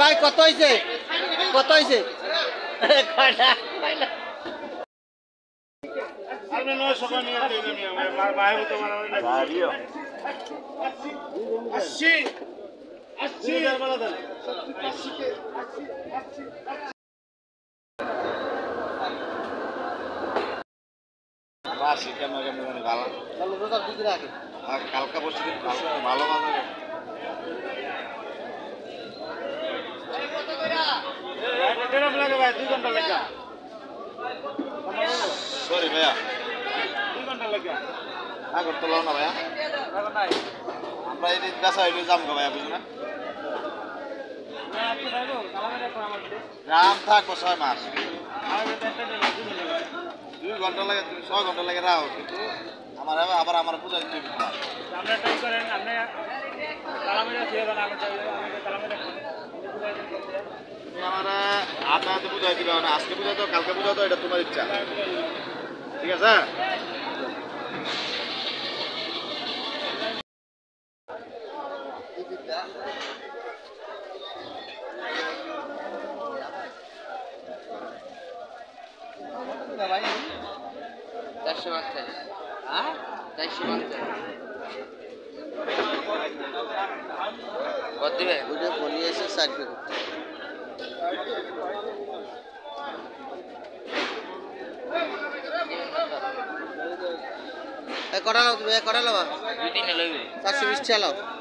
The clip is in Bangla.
ভাই কত হয়েছে কত হয়েছে কালকা বসে ভালো বাজারে সরি ভাইয়া 2 ঘন্টা লাগে আগর তো লাও না ভাইয়া আমরা এই বেচা হইলো যাম গো ভাইয়া বুঝুন না রাম থাকবো 6 মাস 2 ঘন্টা লাগে 6 ঘন্টা লাগে রাও কিন্তু আমার আবার আমার পূজা দিতে হবে আমরা ট্রাই করেন আপনি কালামেরা ছেড়ে দেন আমি কালামেরা আমরা আপনাদের পূজা দিবে না আজকে পূজা তো কালকে পূজা তো এটা তোমার ইচ্ছা ঠিক আছে কটা নাও তুমি কটা নাও 420 টাকা